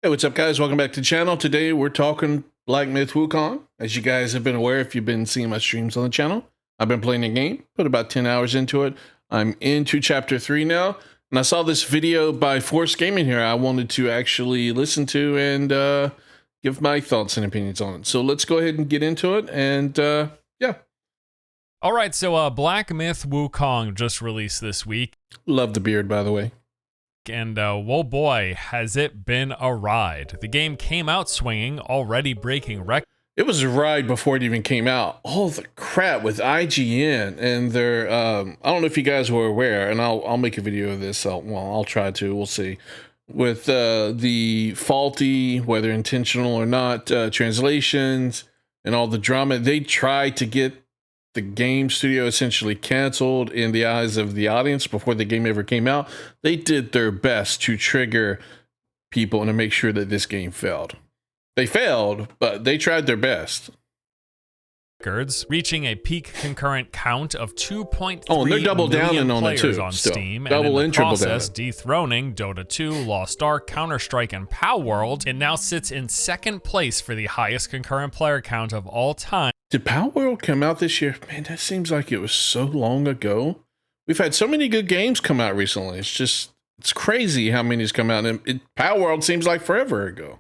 Hey, what's up, guys? Welcome back to the channel. Today we're talking Black Myth Wukong. As you guys have been aware, if you've been seeing my streams on the channel, I've been playing the game, put about 10 hours into it. I'm into chapter 3 now, and I saw this video by Force Gaming here I wanted to actually listen to and give my thoughts and opinions on it. So let's go ahead and get into it, and yeah. All right, so Black Myth Wukong just released this week. Love the beard, by the way. And whoa boy, has it been a ride. The game came out swinging, already breaking records. It was a ride before it even came out. All the crap with IGN and their, I don't know if you guys were aware, and I'll make a video of this. I'll try to, we'll see. With the faulty, whether intentional or not, translations and all the drama, they tried to get the game studio essentially canceled in the eyes of the audience before the game ever came out. They did their best to trigger people and to make sure that this game failed. They failed, but they tried their best. Reaching a peak concurrent count of 2.3 and they're double million down on players it too, on still. Steam, Double and in and the triple process down. dethroning Dota 2, Lost Ark, Counter-Strike, and PoW World. It now sits in second place for the highest concurrent player count of all time. Did PoW World come out this year? Man, that seems like it was so long ago. We've had so many good games come out recently. It's crazy how many's come out. And PoW World seems like forever ago.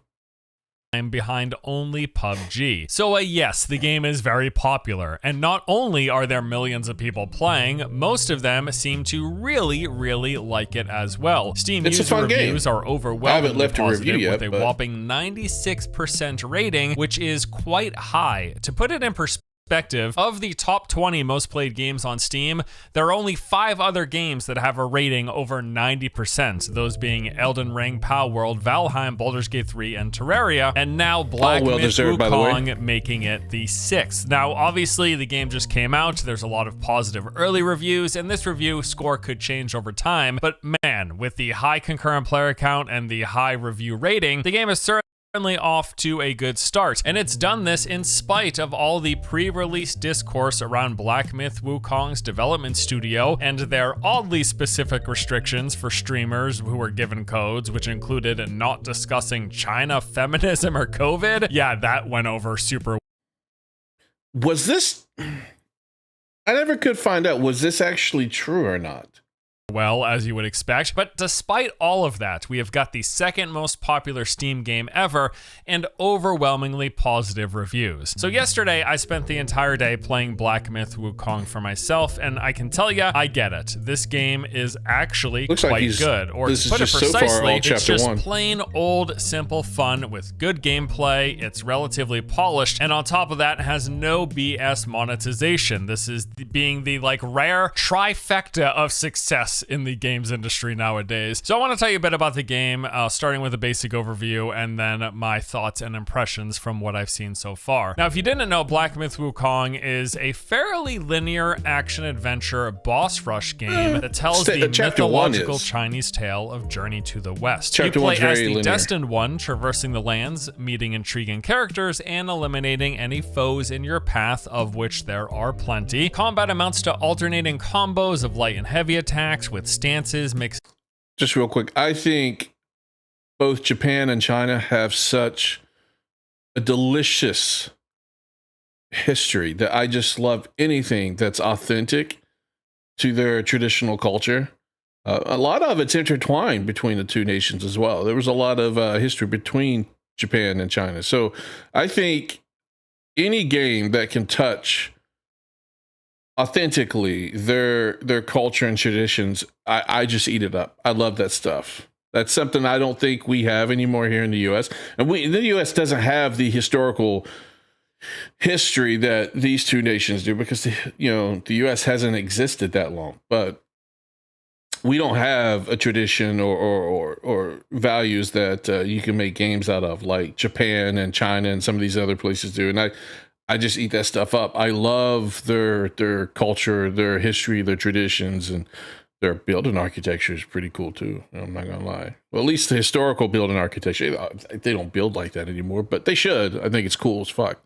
Behind only PUBG. So yes, the game is very popular, and not only are there millions of people playing, most of them seem to really like it as well. Steam user reviews are overwhelmingly positive with a whopping 96% rating, which is quite high. To put it in perspective, of the top 20 most played games on Steam, there are only 5 other games that have a rating over 90%, those being Elden Ring, PoW World, Valheim, Baldur's Gate 3, and Terraria, and now Black Myth Wukong making it the 6th. Now, obviously, the game just came out, there's a lot of positive early reviews, and this review score could change over time, but man, with the high concurrent player count and the high review rating, the game is certainly off to a good start, and it's done this in spite of all the pre-release discourse around Black Myth Wukong's development studio and their oddly specific restrictions for streamers who were given codes, which included not discussing China, feminism, or COVID. Yeah, that went over super. Was this... I never could find out, was this actually true or not? Well, as you would expect, but despite all of that, we have got the second most popular Steam game ever and overwhelmingly positive reviews. So yesterday, I spent the entire day playing Black Myth Wukong for myself, and I can tell you, I get it. This game is actually quite good, or to put it precisely, it's just plain old, simple fun with good gameplay. It's relatively polished, and on top of that, has no BS monetization. This is being the rare trifecta of success in the games industry nowadays. So I want to tell you a bit about the game, starting with a basic overview and then my thoughts and impressions from what I've seen so far. Now, if you didn't know, Black Myth Wukong is a fairly linear action-adventure boss rush game that tells the mythological Chinese tale of Journey to the West. You play as the Destined One, traversing the lands, meeting intriguing characters, and eliminating any foes in your path, of which there are plenty. Combat amounts to alternating combos of light and heavy attacks with stances mixed. Just real quick, I think both Japan and China have such a delicious history that I just love anything that's authentic to their traditional culture. A lot of it's intertwined between the two nations as well. There was a lot of history between Japan and China. So I think any game that can touch authentically their culture and traditions, I just eat it up. I love that stuff. That's something I don't think we have anymore here in the US. And the US doesn't have the historical history that these two nations do, because the US hasn't existed that long. But we don't have a tradition or values that you can make games out of, like Japan and China and some of these other places do. And I just eat that stuff up. I love their culture, their history, their traditions, and their building architecture is pretty cool too. I'm not gonna lie. Well, at least the historical building architecture, they don't build like that anymore, but they should. I think it's cool as fuck.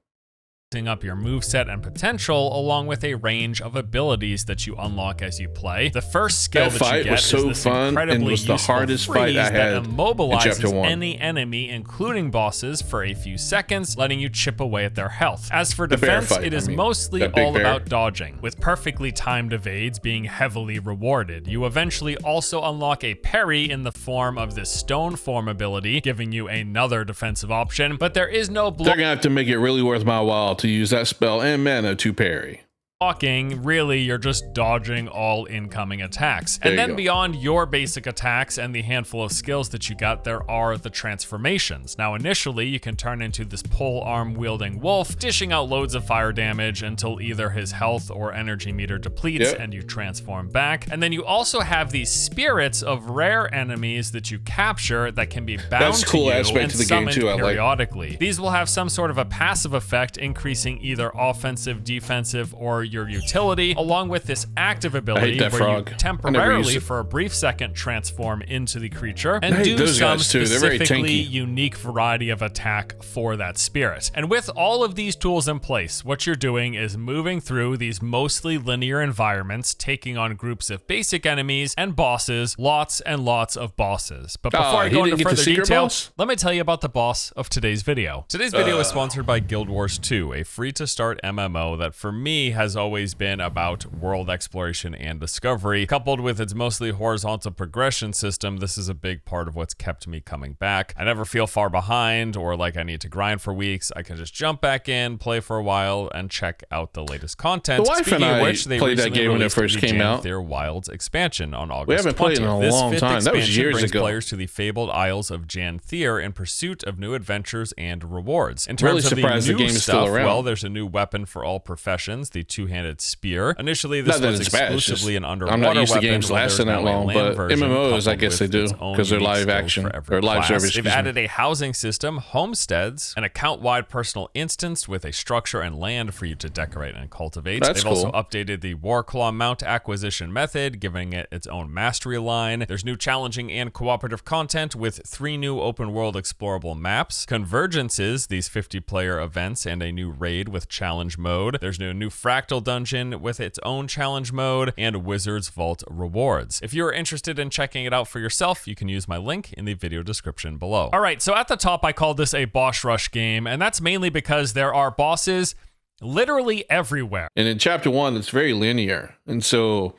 up your moveset and potential, along with a range of abilities that you unlock as you play. The first skill that you get was so is this fun and incredibly was the useful hardest freeze fight I that had in immobilizes Chapter 1. any enemy, including bosses, for a few seconds, letting you chip away at their health. As for The bear defense, fight, it is I mean, mostly that big all bear. about dodging, with perfectly timed evades being heavily rewarded. You eventually also unlock a parry in the form of this stone form ability, giving you another defensive option, but there is no They're gonna have to make it really worth my while to use that spell and mana to parry. blocking. Really, you're just dodging all incoming attacks. There And you then go. beyond your basic attacks and the handful of skills that you got, there are the transformations. Now, initially, you can turn into this pole arm wielding wolf, dishing out loads of fire damage until either his health or energy meter depletes and you transform back. And then you also have these spirits of rare enemies that you capture that can be bound That's a cool to you aspect and of the game, summoned too, I like. periodically. These will have some sort of a passive effect, increasing either offensive, defensive, or your utility, along with this active ability that where frog. you I never used temporarily, it. for a brief second, transform into the creature and I hate do those some guys, too. They're very specifically tanky. unique variety of attack for that spirit. And with all of these tools in place, what you're doing is moving through these mostly linear environments, taking on groups of basic enemies and bosses, lots and lots of bosses. But before I he go didn't into get the further secret detail, boss? let me tell you about the boss of today's video. Today's video is sponsored by Guild Wars 2, a free-to-start MMO that for me has always been about world exploration and discovery. Coupled with its mostly horizontal progression system, this is a big part of what's kept me coming back. I never feel far behind or like I need to grind for weeks. I can just jump back in, play for a while, and check out the latest content. The wife Speaking and of I which, they played that recently game when it released first the came out. Their Wilds expansion on August We haven't played in 20th. a This long fifth time. That was expansion years brings ago. players to the fabled Isles of Janthir in pursuit of new adventures and rewards. In Really terms of surprised the the new game is still stuff, around. well, there's a new weapon for all professions, the two-handed spear. Initially, this Not that was it's bad, it's just exclusively an underwater I'm not used to weapon, games while there's lasting that now a long, land but version MMOs, I coupled guess with they do, its own 'cause they're unique live skills action, for every or live class. service, They've excuse me. added a housing system, homesteads, an account-wide personal instance with a structure and land for you to decorate and cultivate. That's They've also cool. updated the Warclaw mount acquisition method, giving it its own mastery line. There's new challenging and cooperative content with 3 new open world explorable maps, convergences, these 50-player events, and a new raid with challenge mode. There's a new fractal dungeon with its own challenge mode and Wizard's Vault rewards. If you're interested in checking it out for yourself, you can use my link in the video description below. All right, so at the top, I called this a boss rush game, and that's mainly because there are bosses literally everywhere. And in chapter 1, it's very linear. And so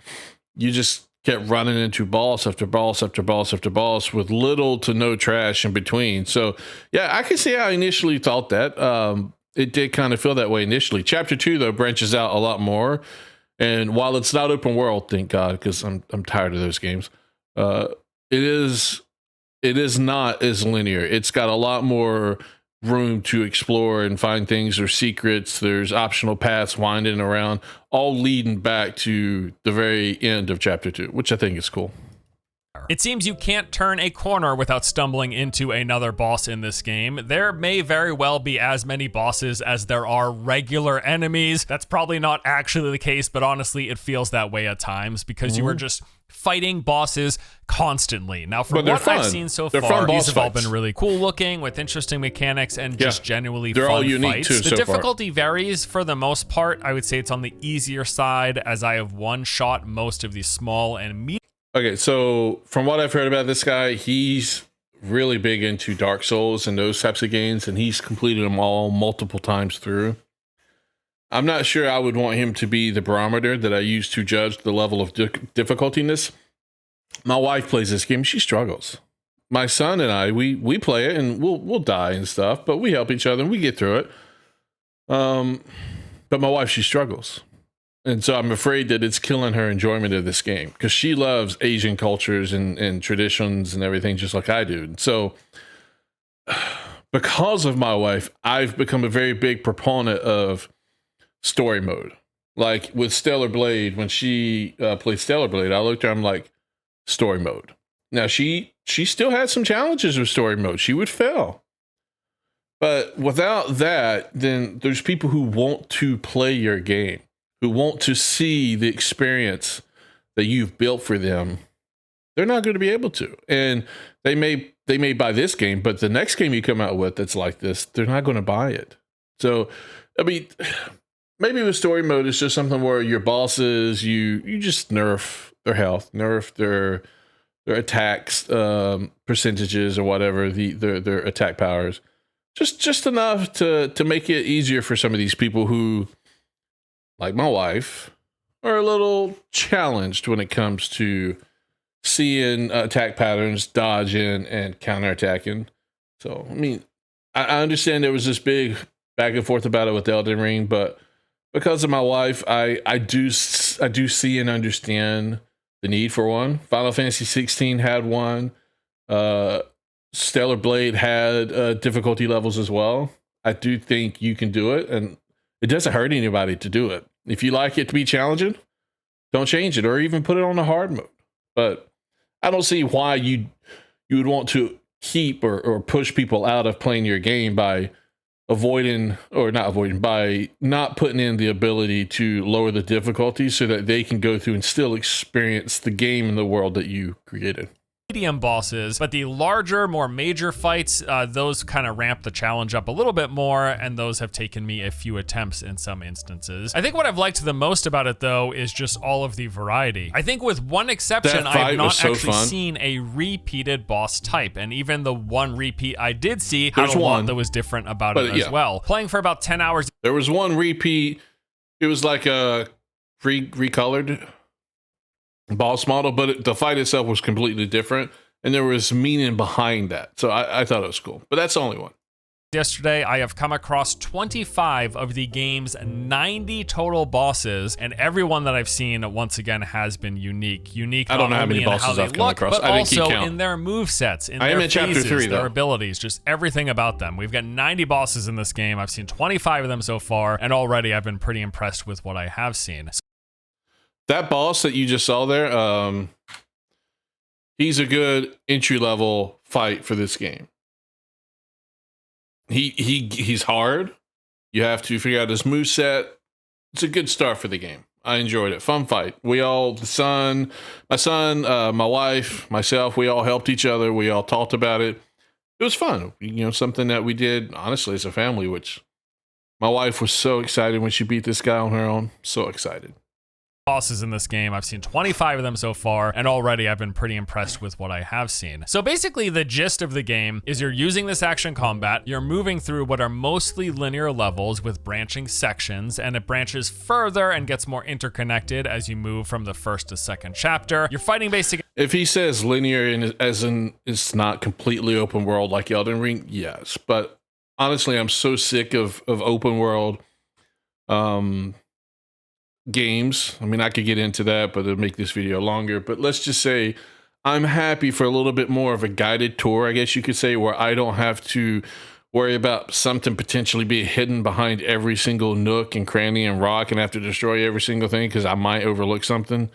you just kept running into boss after boss after boss after boss with little to no trash in between. So yeah, I can see how I initially thought that. It did kind of feel that way initially. Chapter 2, though, branches out a lot more. And while it's not open world, thank God, because I'm tired of those games. It is not as linear. It's got a lot more room to explore and find things or secrets. There's optional paths winding around, all leading back to the very end of chapter 2, which I think is cool. It seems you can't turn a corner without stumbling into another boss in this game. There may very well be as many bosses as there are regular enemies. That's probably not actually the case, but honestly, it feels that way at times because you are just fighting bosses constantly. Now, from they're what I've fun. seen so They're far, fun boss these have all fights. been really cool looking with interesting mechanics and just genuinely They're fun all unique fights. too The so far. difficulty varies for the most part. I would say it's on the easier side as I have one-shot most of these small and medium. Okay, so from what I've heard about this guy, he's really big into Dark Souls and those types of games, and he's completed them all multiple times through. I'm not sure I would want him to be the barometer that I use to judge the level of difficultiness. My wife plays this game. She struggles. My son and I, we play it, and we'll die and stuff, but we help each other and we get through it. But my wife, she struggles. And so I'm afraid that it's killing her enjoyment of this game because she loves Asian cultures and traditions and everything just like I do. And so because of my wife, I've become a very big proponent of story mode. Like with Stellar Blade, when she played Stellar Blade, I looked at her, I'm like, story mode. Now she still had some challenges with story mode. She would fail. But without that, then there's people who want to play your game, who want to see the experience that you've built for them. They're not going to be able to. And they may buy this game, but the next game you come out with that's like this, they're not going to buy it. So I mean, maybe with story mode, it's just something where your bosses, you just nerf their health, nerf their attacks percentages or whatever, their attack powers. Just enough to make it easier for some of these people who, like my wife, are a little challenged when it comes to seeing attack patterns, dodging, and counterattacking. So, I mean, I understand there was this big back and forth about it with Elden Ring, but because of my wife, I do see and understand the need for one. Final Fantasy 16 had one. Stellar Blade had difficulty levels as well. I do think you can do it, and it doesn't hurt anybody to do it. If you like it to be challenging, don't change it or even put it on the hard mode. But I don't see why you would want to keep or push people out of playing your game by by not putting in the ability to lower the difficulty so that they can go through and still experience the game in the world that you created. Medium bosses, but the larger, more major fights, those kind of ramp the challenge up a little bit more, and those have taken me a few attempts in some instances. I think what I've liked the most about it, though, is just all of the variety. I think with one exception, I've not actually seen a repeated boss type, and even the one repeat I did see had a lot that was different about it as well. Playing for about 10 hours. There was one repeat. It was like a recolored boss model, but the fight itself was completely different, and there was meaning behind that. So I thought it was cool, but that's the only one. Yesterday, I have come across 25 of the game's 90 total bosses, and every one that I've seen, once again, has been unique. Unique not only in how they look, but also in their movesets, in their phases, their abilities, just everything about them. We've got 90 bosses in this game. I've seen 25 of them so far, and already I've been pretty impressed with what I have seen. That boss that you just saw there, he's a good entry-level fight for this game. He's hard. You have to figure out his moveset. It's a good start for the game. I enjoyed it. Fun fight. My son, my wife, myself, we all helped each other. We all talked about it. It was fun. Something that we did, honestly, as a family, which my wife was so excited when she beat this guy on her own. So excited. Bosses in this game. I've seen 25 of them so far, and already I've been pretty impressed with what I have seen. So basically, the gist of the game is you're using this action combat, you're moving through what are mostly linear levels with branching sections, and it branches further and gets more interconnected as you move from the first to second chapter. You're fighting basically. If he says linear as in it's not completely open world like Elden Ring, yes. But honestly, I'm so sick of open world games. I mean, I could get into that, but it'll make this video longer. But let's just say I'm happy for a little bit more of a guided tour, I guess you could say, where I don't have to worry about something potentially being hidden behind every single nook and cranny and rock and have to destroy every single thing because I might overlook something.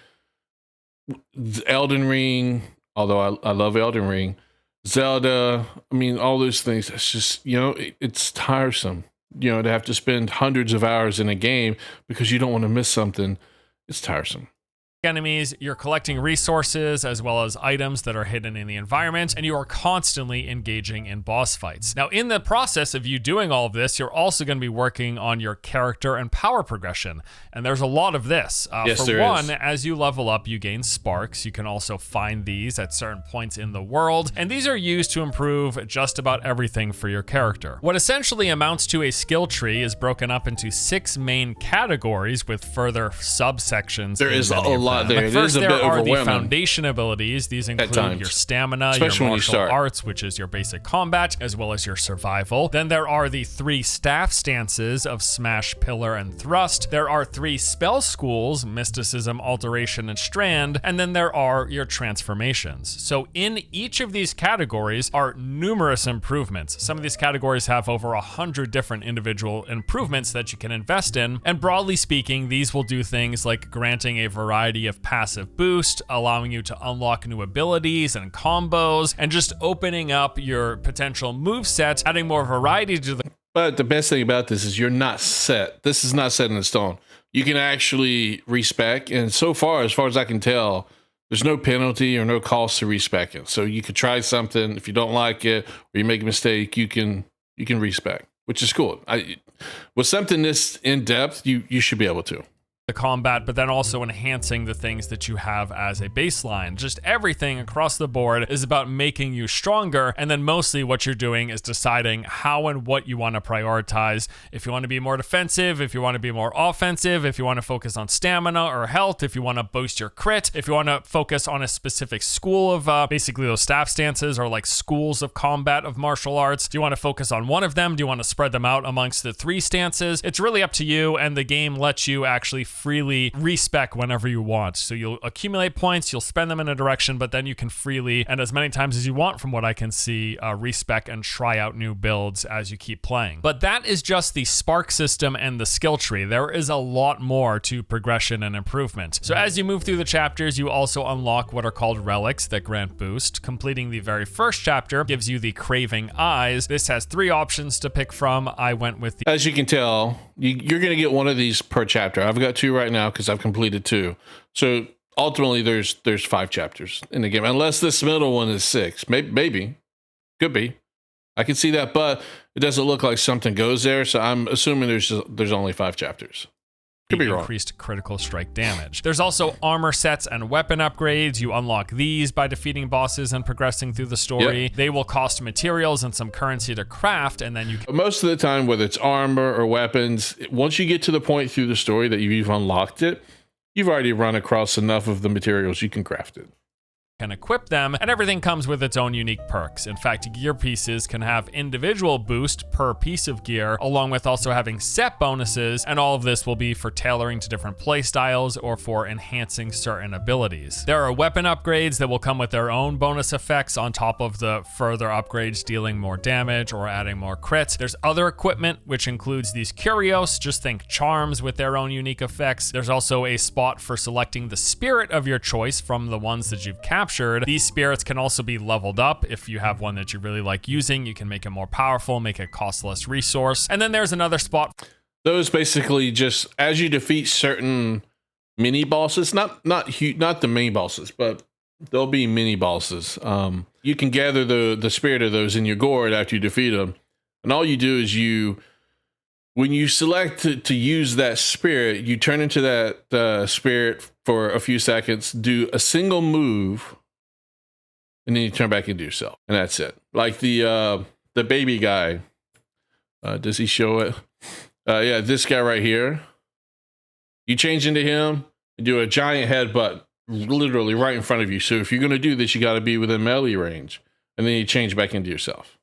Elden Ring, although I love Elden Ring, Zelda, I mean, all those things, it's just, it's tiresome. To have to spend hundreds of hours in a game because you don't want to miss something. It's tiresome. Enemies, you're collecting resources as well as items that are hidden in the environment, and you are constantly engaging in boss fights. Now, in the process of you doing all of this, you're also going to be working on your character and power progression, and there's a lot of this. For one, as you level up, you gain sparks. You can also find these at certain points in the world, and these are used to improve just about everything for your character. What essentially amounts to a skill tree is broken up into 6 main categories with further subsections. There is a lot. There. First, there are the foundation abilities. These include your stamina, especially your martial arts, which is your basic combat, as well as your survival. Then there are the 3 staff stances of Smash, Pillar, and Thrust. There are 3 spell schools, Mysticism, Alteration, and Strand. And then there are your transformations. So in each of these categories are numerous improvements. Some of these categories have over 100 different individual improvements that you can invest in. And broadly speaking, these will do things like granting a variety of passive boost, allowing you to unlock new abilities and combos, and just opening up your potential moveset, adding more variety to the. But the best thing about this is you're not set. This is not set in stone. You can actually respec, and so far as I can tell, there's no penalty or no cost to respec it. So you could try something. If you don't like it or you make a mistake, you can respec. which is cool. With something this in depth, you should be able to. The combat, but then also enhancing the things that you have as a baseline. Just everything across the board is about making you stronger, and then mostly what you're doing is deciding how and what you want to prioritize. If you want to be more defensive, if you want to be more offensive, if you want to focus on stamina or health, if you want to boost your crit, if you want to focus on a specific school of basically those staff stances or like schools of combat of martial arts. Do you want to focus on one of them? Do you want to spread them out amongst the 3 stances? It's really up to you, and the game lets you actually freely respec whenever you want. So you'll accumulate points, you'll spend them in a direction, but then you can freely, and as many times as you want from what I can see, respec and try out new builds as you keep playing. But that is just the spark system and the skill tree. There is a lot more to progression and improvement. So as you move through the chapters, you also unlock what are called relics that grant boost. Completing the very first chapter gives you the Craving Eyes. This has 3 options to pick from. I went with the... As you can tell, you're going to get one of these per chapter. I've got 2 right now because I've completed 2. So ultimately, there's 5 chapters in the game, unless this middle one is 6. Maybe. Could be. I can see that, but it doesn't look like something goes there, so I'm assuming there's only 5 chapters. Could be wrong. Increased critical strike damage. There's also armor sets and weapon upgrades. You unlock these by defeating bosses and progressing through the story. Yep. They will cost materials and some currency to craft, and then you can... Most of the time, whether it's armor or weapons, once you get to the point through the story that you've unlocked it, you've already run across enough of the materials you can craft it. Can equip them, and everything comes with its own unique perks. In fact, gear pieces can have individual boost per piece of gear, along with also having set bonuses, and all of this will be for tailoring to different playstyles or for enhancing certain abilities. There are weapon upgrades that will come with their own bonus effects on top of the further upgrades dealing more damage or adding more crits. There's other equipment, which includes these curios, just think charms with their own unique effects. There's also a spot for selecting the spirit of your choice from the ones that you've captured. These spirits can also be leveled up. If you have one that you really like using, you can make it more powerful, make it cost less resource. And then there's another spot. Those basically just, as you defeat certain mini bosses, not the main bosses, but there'll be mini bosses. You can gather the spirit of those in your gourd after you defeat them. And all you do is when you select to use that spirit, you turn into that spirit for a few seconds, do a single move, and then you turn back into yourself, and that's it. Like the baby guy. Does he show it? Yeah, this guy right here. You change into him, and do a giant headbutt, literally right in front of you. So if you're gonna do this, you got to be within melee range, and then you change back into yourself.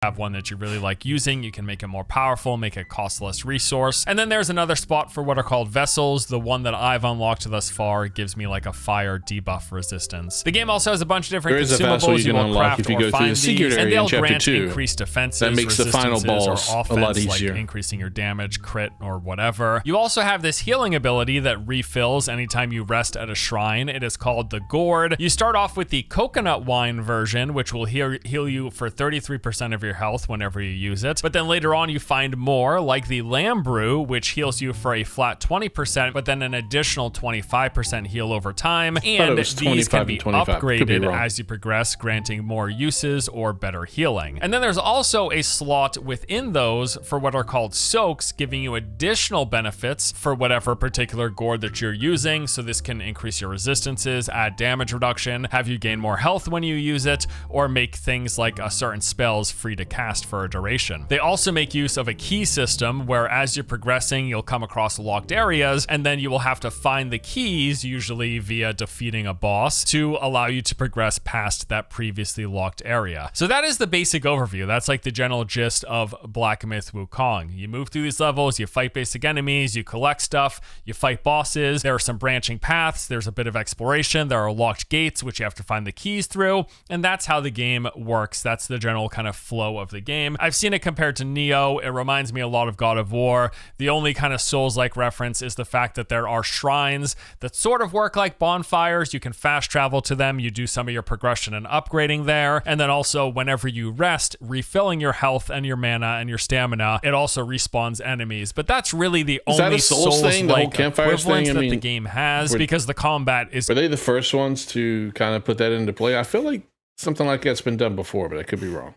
Have one that you really like using, you can make it more powerful, make it cost less resource. And then there's another spot for what are called vessels. The one that I've unlocked thus far gives me like a fire debuff resistance. The game also has a bunch of different consumables you will craft if you go through the secret area, and they'll in chapter grant 2. increased defenses, that makes the final boss or offense, a lot easier, like increasing your damage, crit, or whatever. You also have this healing ability that refills anytime you rest at a shrine. It is called the Gourd. You start off with the coconut wine version, which will heal you for 33% of your health whenever you use it. But then later on you find more, like the lamb brew, which heals you for a flat 20%, but then an additional 25% heal over time. And these can be upgraded as you progress, granting more uses or better healing. And then there's also a slot within those for what are called soaks, giving you additional benefits for whatever particular gourd that you're using. So this can increase your resistances, add damage reduction, have you gain more health when you use it, or make things like certain spells free to cast for a duration. They also make use of a key system where as you're progressing, you'll come across locked areas, and then you will have to find the keys, usually via defeating a boss, to allow you to progress past that previously locked area. So that is the basic overview. That's like the general gist of Black Myth Wukong. You move through these levels, you fight basic enemies, you collect stuff, you fight bosses, there are some branching paths, there's a bit of exploration, there are locked gates which you have to find the keys through, and that's how the game works. That's the general kind of flow of the game. I've seen it compared to Neo. It reminds me a lot of God of War. The only kind of Souls-like reference is the fact that there are shrines that sort of work like bonfires. You can fast travel to them. You do some of your progression and upgrading there. And then also whenever you rest, refilling your health and your mana and your stamina, it also respawns enemies. But that's really the only Souls-like equivalent that the game has, because the combat is... Were they the first ones to kind of put that into play? I feel like something like that's been done before, but I could be wrong.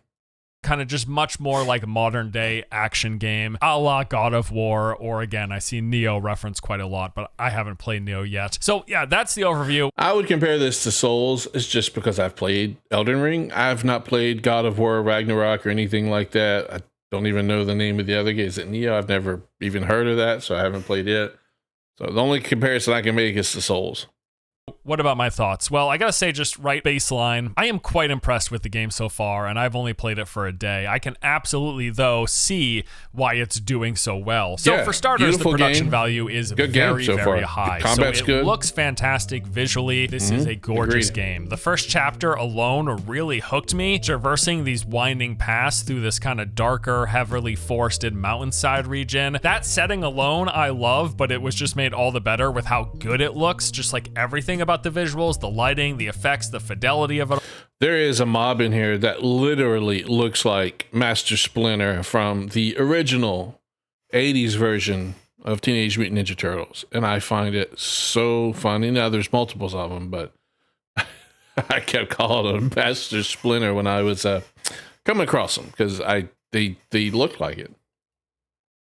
kind of just much more like a modern day action game, a la God of War, or again, I see Neo referenced quite a lot, but I haven't played Neo yet. So yeah, that's the overview. I would compare this to Souls. It's just because I've played Elden Ring. I've not played God of War, Ragnarok, or anything like that. I don't even know the name of the other game. Is it Neo? I've never even heard of that, so I haven't played it. So the only comparison I can make is to Souls. What about my thoughts? Well, I gotta say, just right baseline, I am quite impressed with the game so far, and I've only played it for a day. I can absolutely, though, see why it's doing so well. So for starters, the production value is very high. Combat's so it good. Looks fantastic visually. This is a gorgeous game. The first chapter alone really hooked me, traversing these winding paths through this kind of darker, heavily forested mountainside region. That setting alone I love, but it was just made all the better with how good it looks, just like everything about the visuals, the lighting, the effects, the fidelity of it. There is a mob in here that literally looks like Master Splinter from the original 80s version of Teenage Mutant Ninja Turtles. And I find it so funny. Now there's multiples of them, but I kept calling him Master Splinter when I was coming across them because they looked like it.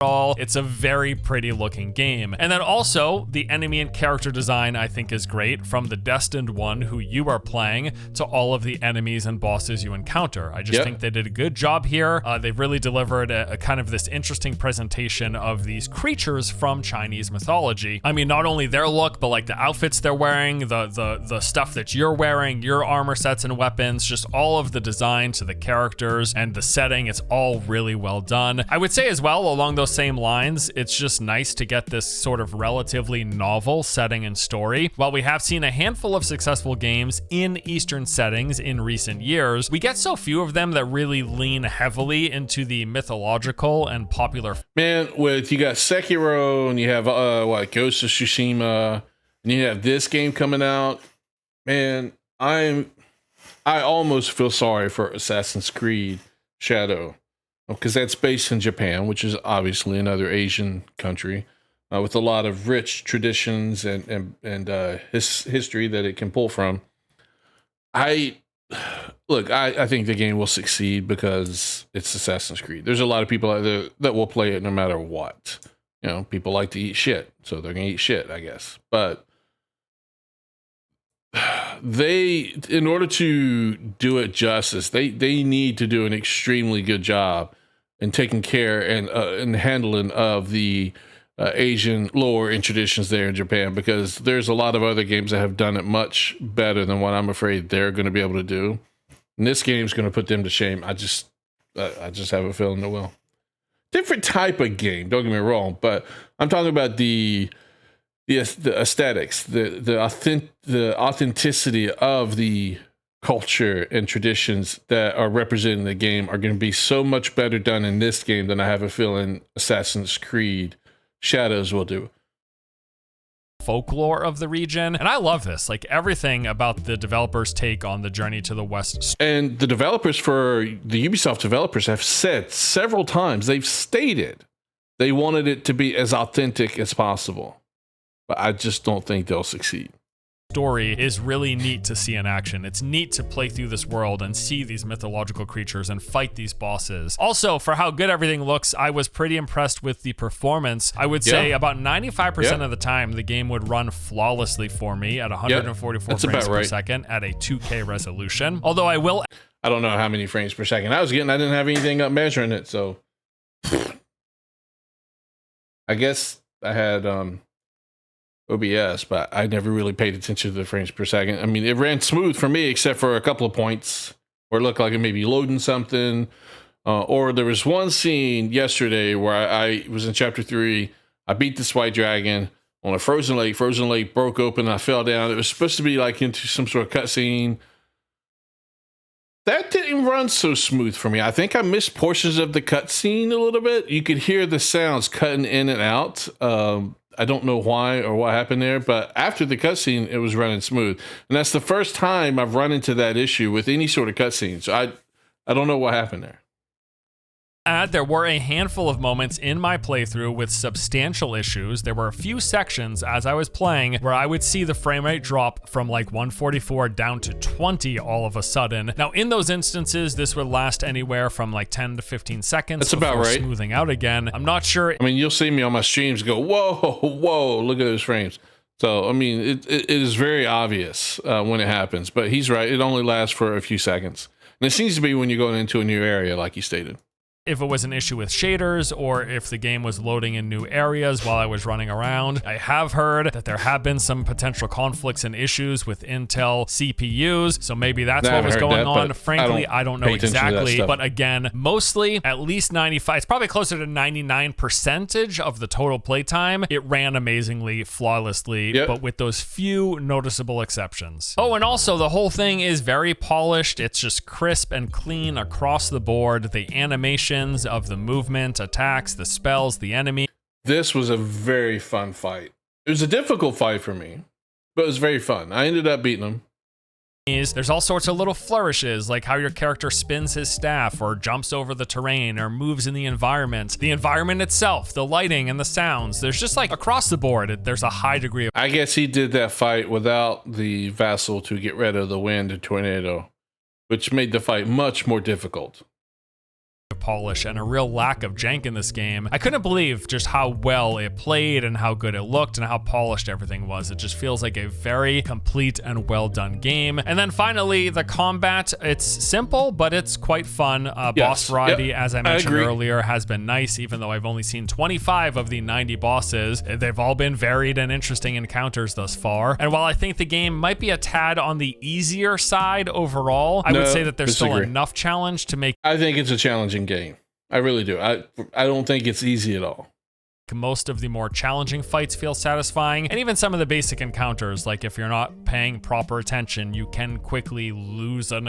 It's a very pretty looking game. And then also the enemy and character design I think is great, from the destined one who you are playing to all of the enemies and bosses you encounter. I just think they did a good job here. They've really delivered a kind of this interesting presentation of these creatures from Chinese mythology. I mean, not only their look, but like the outfits they're wearing, the stuff that you're wearing, your armor sets and weapons, just all of the design to the characters and the setting. It's all really well done. I would say as well, along those same lines, it's just nice to get this sort of relatively novel setting and story. While we have seen a handful of successful games in Eastern settings in recent years, we get so few of them that really lean heavily into the mythological and popular. Man, you got Sekiro and you have Ghost of Tsushima, and you have this game coming out. Man, I almost feel sorry for Assassin's Creed Shadow, because that's based in Japan, which is obviously another Asian country with a lot of rich traditions and history that it can pull from. I think the game will succeed because it's Assassin's Creed. There's a lot of people out there that will play it no matter what. You know, people like to eat shit, so they're gonna eat shit, I guess. But in order to do it justice, they need to do an extremely good job in taking care and handling of the Asian lore and traditions there in Japan, because there's a lot of other games that have done it much better than what I'm afraid they're going to be able to do. And this game's going to put them to shame. I just have a feeling it will. Different type of game, don't get me wrong, but I'm talking about the aesthetics, the authenticity of the culture and traditions that are represented in the game are going to be so much better done in this game than I have a feeling Assassin's Creed Shadows will do. Folklore of the region, and I love this, like everything about the developers' take on the Journey to the West. And the developers, for the Ubisoft developers, have said several times, they've stated they wanted it to be as authentic as possible, but I just don't think they'll succeed. Story is really neat to see in action. It's neat to play through this world and see these mythological creatures and fight these bosses. Also, for how good everything looks, I was pretty impressed with the performance. I would say about 95% of the time, the game would run flawlessly for me at 144 frames per second at a 2K resolution. Although I don't know how many frames per second I was getting. I didn't have anything up measuring it, so I guess I had OBS, but I never really paid attention to the frames per second. I mean, it ran smooth for me, except for a couple of points where it looked like it may be loading something. Or there was one scene yesterday where I was in chapter 3. I beat this white dragon on a frozen lake. Frozen lake broke open. I fell down. It was supposed to be like into some sort of cutscene. That didn't run so smooth for me. I think I missed portions of the cutscene a little bit. You could hear the sounds cutting in and out. I don't know why or what happened there, but after the cutscene, it was running smooth. And that's the first time I've run into that issue with any sort of cutscene. So I don't know what happened there. There were a handful of moments in my playthrough with substantial issues. There were a few sections as I was playing where I would see the frame rate drop from like 144 down to 20 all of a sudden. Now, in those instances, this would last anywhere from like 10 to 15 seconds. That's about before right. Smoothing out again. I'm not sure. I mean, you'll see me on my streams go, whoa, look at those frames. So, I mean, it is very obvious when it happens, but he's right. It only lasts for a few seconds. And it seems to be when you're going into a new area, like you stated. If it was an issue with shaders or if the game was loading in new areas while I was running around. I have heard that there have been some potential conflicts and issues with Intel CPUs, so maybe that's what was going on. Frankly, I don't know exactly, but again, mostly at least 95, it's probably closer to 99% of the total playtime. It ran amazingly, flawlessly, but with those few noticeable exceptions. Oh, and also the whole thing is very polished. It's just crisp and clean across the board. The animation of the movement, attacks, the spells, the enemy. This was a very fun fight. It was a difficult fight for me, but it was very fun. I ended up beating him. There's all sorts of little flourishes, like how your character spins his staff or jumps over the terrain or moves in the environment itself, the lighting and the sounds. There's just like across the board, there's a high degree of... I guess he did that fight without the vassal to get rid of the wind and tornado, which made the fight much more difficult. Polish and a real lack of jank in this game. I couldn't believe just how well it played and how good it looked and how polished everything was. It just feels like a very complete and well done game. And then finally, the combat. It's simple, but it's quite fun. Boss variety, as I mentioned earlier, has been nice, even though I've only seen 25 of the 90 bosses. They've all been varied and interesting encounters thus far. And while I think the game might be a tad on the easier side overall, I would say that there's still enough challenge to make... I think it's a challenging game. I really do. I don't think it's easy at all. Most of the more challenging fights feel satisfying, and even some of the basic encounters, like if you're not paying proper attention, you can quickly lose an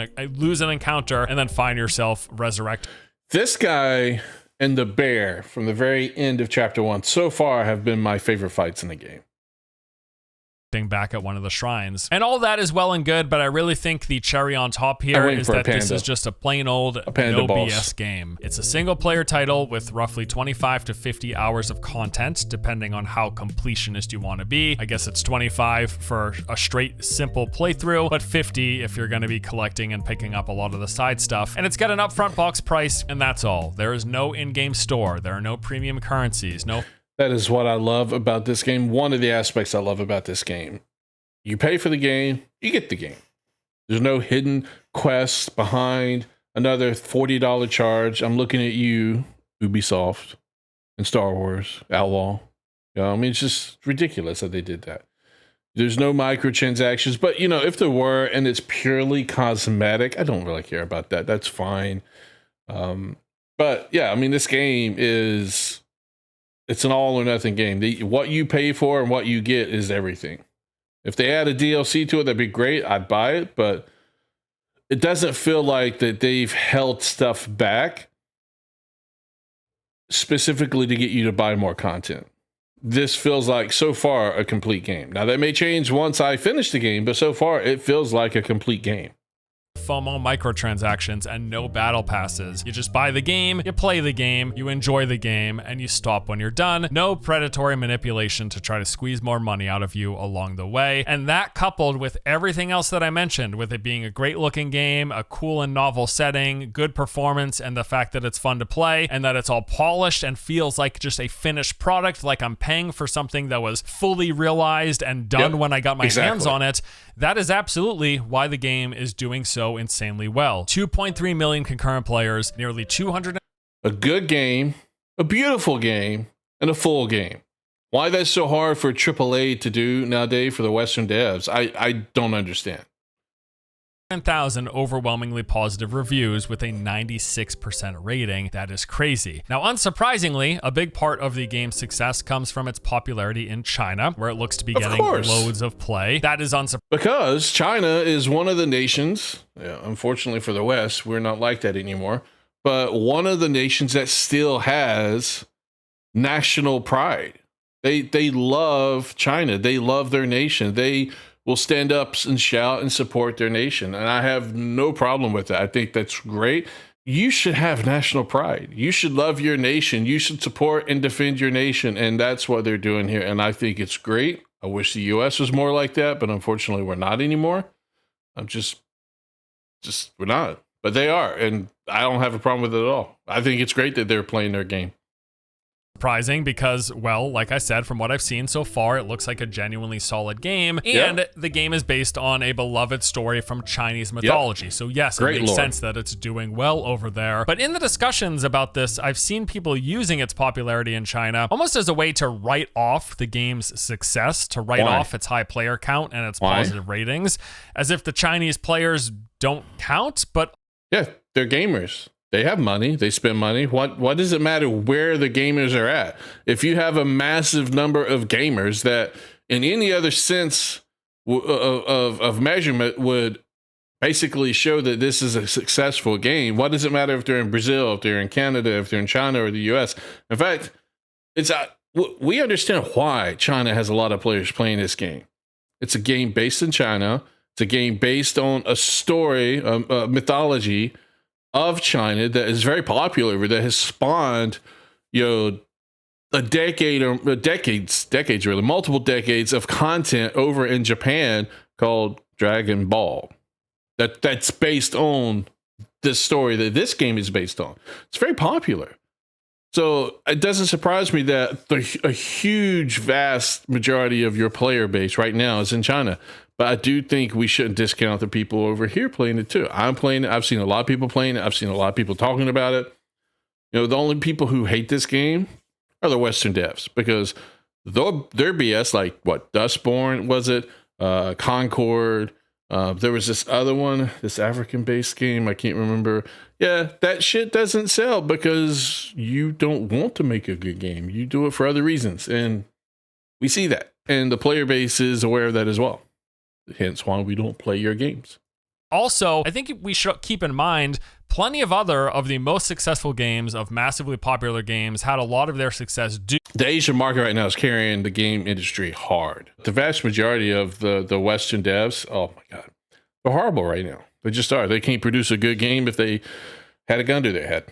encounter and then find yourself resurrected. This guy and the bear from the very end of chapter 1 so far have been my favorite fights in the game. Back at one of the shrines. And all that is well and good, but I really think the cherry on top here is that this is just a plain old no BS game. It's a single player title with roughly 25 to 50 hours of content, depending on how completionist you want to be. I guess it's 25 for a straight simple playthrough, but 50 if you're going to be collecting and picking up a lot of the side stuff. And it's got an upfront box price, and that's all. There is no in-game store. There are no premium currencies, no... That is what I love about this game. One of the aspects I love about this game. You pay for the game, you get the game. There's no hidden quests behind another $40 charge. I'm looking at you, Ubisoft, and Star Wars, Outlaw. You know, I mean, it's just ridiculous that they did that. There's no microtransactions, but you know, if there were and it's purely cosmetic, I don't really care about that. That's fine. But yeah, I mean, this game is... It's an all or nothing game. What you pay for and what you get is everything. If they add a DLC to it, that'd be great. I'd buy it, but it doesn't feel like that they've held stuff back specifically to get you to buy more content. This feels like, so far, a complete game. Now, that may change once I finish the game, but so far, it feels like a complete game. FOMO microtransactions and no battle passes. You just buy the game, you play the game, you enjoy the game, and you stop when you're done. No predatory manipulation to try to squeeze more money out of you along the way. And that, coupled with everything else that I mentioned, with it being a great looking game, a cool and novel setting, good performance, and the fact that it's fun to play, and that it's all polished and feels like just a finished product, like I'm paying for something that was fully realized and done when I got my hands on it. That is absolutely why the game is doing so insanely well. 2.3 million concurrent players, nearly 200... A good game, a beautiful game, and a full game. Why that's so hard for AAA to do nowadays for the Western devs, I don't understand. 10,000 overwhelmingly positive reviews with a 96% rating. That is crazy. Now, unsurprisingly, a big part of the game's success comes from its popularity in China, where it looks to be getting loads of play. That is unsurprising. Because China is one of the nations, unfortunately for the West, we're not like that anymore, but one of the nations that still has national pride. They love China. They love their nation. They will stand up and shout and support their nation. And I have no problem with that. I think that's great. you should have national pride. You should love your nation. You should support and defend your nation. And that's what they're doing here. And I think it's great. I wish the US was more like that, but unfortunately we're not anymore. I'm just we're not, but they are. And I don't have a problem with it at all. I think it's great that they're playing their game. Surprising because, well, like I said, from what I've seen so far, it looks like a genuinely solid game, and the game is based on a beloved story from Chinese mythology. So yes, Great it makes lore. sense that it's doing well over there. But in the discussions about this, I've seen people using its popularity in China almost as a way to write off the game's success, to write off its high player count and its positive ratings, as if the Chinese players don't count. But yeah, they're gamers. They have money. They spend money. What does it matter where the gamers are at? If you have a massive number of gamers that, in any other sense of measurement, would basically show that this is a successful game, what does it matter if they're in Brazil, if they're in Canada, if they're in China or the US? In fact, we understand why China has a lot of players playing this game. It's a game based in China. It's a game based on a story, mythology of China that is very popular, that has spawned, a decade or decades really, multiple decades of content over in Japan called Dragon Ball. That's based on this story that this game is based on. It's very popular. So it doesn't surprise me that a huge, vast majority of your player base right now is in China. But I do think we shouldn't discount the people over here playing it too. I'm playing it. I've seen a lot of people playing it. I've seen a lot of people talking about it. The only people who hate this game are the Western devs, because their BS, like what, Dustborn, was it? Concord. There was this other one, this African-based game. I can't remember. Yeah, that shit doesn't sell because you don't want to make a good game. You do it for other reasons. And we see that. And the player base is aware of that as well. Hence why we don't play your games. also, I think we should keep in mind plenty of other of the most successful games, of massively popular games, had a lot of their success due. The Asian market right now is carrying the game industry hard. The vast majority of the Western devs, oh my God, they're horrible right now. They just are. They can't produce a good game if they had a gun to their head.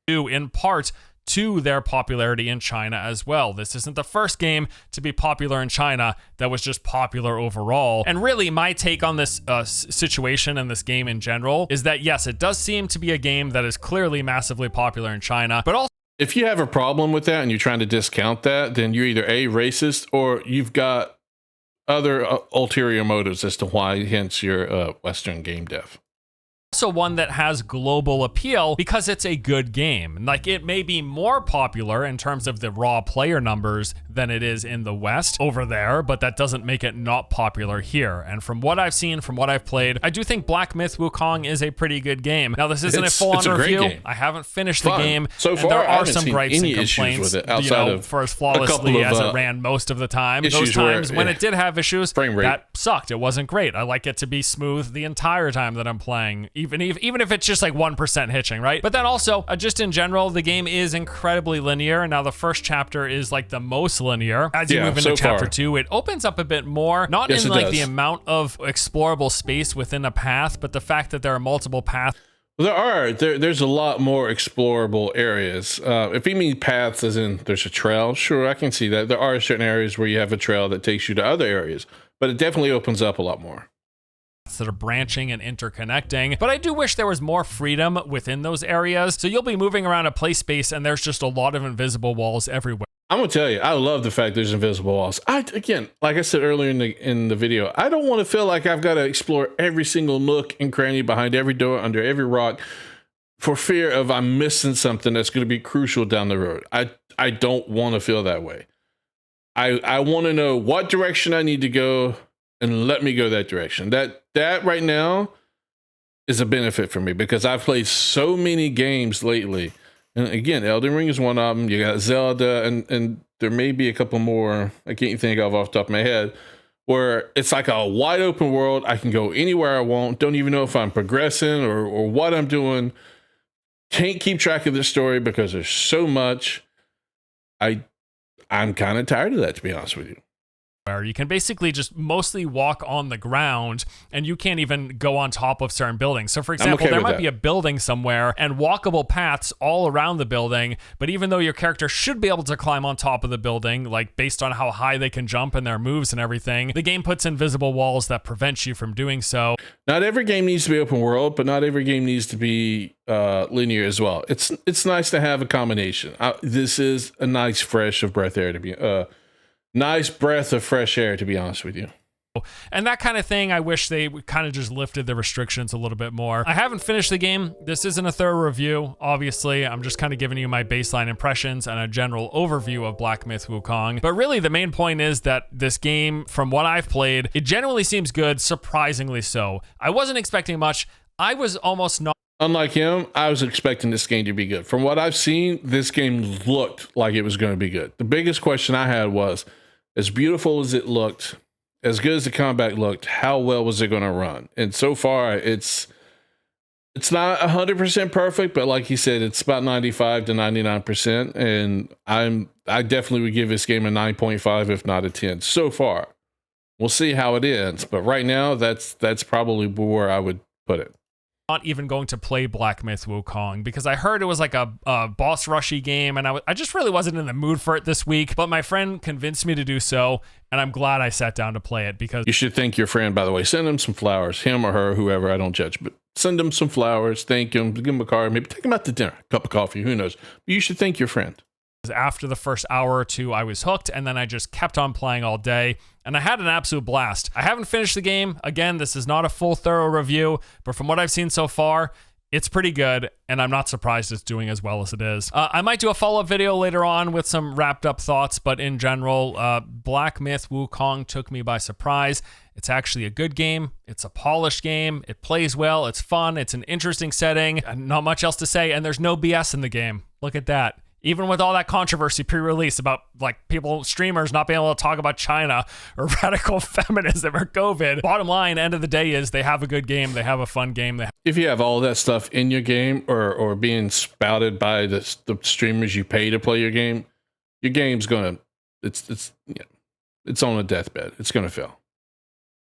Due in part to their popularity in China as well. This isn't the first game to be popular in China that was just popular overall. And really, my take on this situation and this game in general is that, yes, it does seem to be a game that is clearly massively popular in China, but also, if you have a problem with that and you're trying to discount that, then you're either A, racist, or you've got other ulterior motives as to why, hence your Western game dev. also one that has global appeal because it's a good game. Like, it may be more popular in terms of the raw player numbers than it is in the West over there, but that doesn't make it not popular here. And from what I've seen, from what I've played, I do think Black Myth Wukong is a pretty good game. Now, this isn't a full-on review. I haven't finished the game. So far, there I are haven't some seen gripes any and issues complaints, with it outside of for as flawlessly as it ran most of the time. Those times when it did have issues, that sucked. It wasn't great. I like it to be smooth the entire time that I'm playing, even if it's just like 1% hitching, right? But then also, just in general, the game is incredibly linear. Now, the first chapter is like the most linear. As you move into chapter 2, it opens up a bit more, not in like the amount of explorable space within a path, but the fact that there are multiple paths. There's a lot more explorable areas. If you mean paths as in there's a trail, sure, I can see that. There are certain areas where you have a trail that takes you to other areas, but it definitely opens up a lot more that are branching and interconnecting. But I do wish there was more freedom within those areas. So you'll be moving around a play space and there's just a lot of invisible walls everywhere. I'm gonna tell you, I love the fact there's invisible walls. Again, like I said earlier in the video, I don't want to feel like I've got to explore every single nook and cranny, behind every door, under every rock, for fear of I'm missing something that's going to be crucial down the road. I don't want to feel that way. I want to know what direction I need to go and let me go that direction. That right now is a benefit for me because I've played so many games lately. And again, Elden Ring is one of them. You got Zelda, and there may be a couple more I can't think of off the top of my head, where it's like a wide open world. I can go anywhere I want. Don't even know if I'm progressing or what I'm doing. Can't keep track of the story because there's so much. I'm kind of tired of that, to be honest with you. where you can basically just mostly walk on the ground and you can't even go on top of certain buildings. So for example, there might be a building somewhere and walkable paths all around the building, but even though your character should be able to climb on top of the building, like based on how high they can jump and their moves and everything, the game puts invisible walls that prevent you from doing so. Not every game needs to be open world, but not every game needs to be linear as well. It's nice to have a combination. This is a nice fresh of breath air to be nice breath of fresh air, to be honest with you. And that kind of thing, I wish they kind of just lifted the restrictions a little bit more. I haven't finished the game. This isn't a thorough review, obviously. I'm just kind of giving you my baseline impressions and a general overview of Black Myth Wukong. But really, the main point is that this game, from what I've played, it generally seems good, surprisingly so. I wasn't expecting much. I was almost not. Unlike him, I was expecting this game to be good. From what I've seen, this game looked like it was going to be good. The biggest question I had was, as beautiful as it looked, as good as the combat looked, how well was it going to run? And so far, it's not 100% perfect, but like you said, it's about 95 to 99%. And I definitely would give this game a 9.5, if not a 10. So far, we'll see how it ends. But right now, that's probably where I would put it. Not even going to play Black Myth Wukong because I heard it was like a boss rushy game, and I just really wasn't in the mood for it this week. But my friend convinced me to do so, and I'm glad I sat down to play it because you should thank your friend, by the way. Send him some flowers, him or her, whoever. I don't judge, but send him some flowers. Thank him. Give him a card. Maybe take him out to dinner, a cup of coffee. Who knows? But you should thank your friend. After the first hour or two, I was hooked, and then I just kept on playing all day, and I had an absolute blast. I haven't finished the game. Again, this is not a full, thorough review, but from what I've seen so far, it's pretty good, and I'm not surprised it's doing as well as it is. I might do a follow-up video later on with some wrapped-up thoughts, but in general, Black Myth Wukong took me by surprise. It's actually a good game. It's a polished game. It plays well. It's fun. It's an interesting setting. Not much else to say, and there's no BS in the game. Look at that. Even with all that controversy pre-release about like streamers not being able to talk about China or radical feminism or COVID, bottom line, end of the day is they have a good game. They have a fun game. If you have all that stuff in your game or being spouted by the streamers you pay to play your game's gonna, it's on a deathbed. It's gonna fail.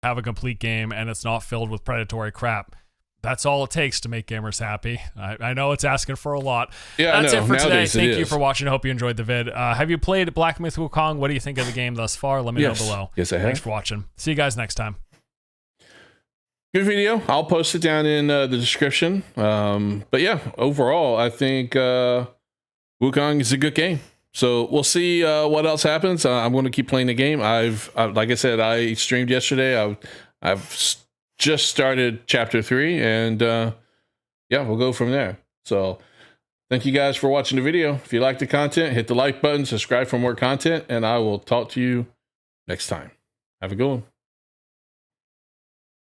Have a complete game and it's not filled with predatory crap. That's all it takes to make gamers happy. I know it's asking for a lot. Yeah, that's it for nowadays today. Thank you for watching. I hope you enjoyed the vid. Have you played Black Myth Wukong? What do you think of the game thus far? Let me know below. Yes, I have. Thanks for watching. See you guys next time. Good video. I'll post it down in the description. But yeah, overall, I think Wukong is a good game. So we'll see what else happens. I'm going to keep playing the game. Like I said, I streamed yesterday. I've just started chapter 3, and yeah, we'll go from there. So thank you guys for watching the video. If you like the content, hit the like button, subscribe for more content, and I will talk to you next time. Have a good one.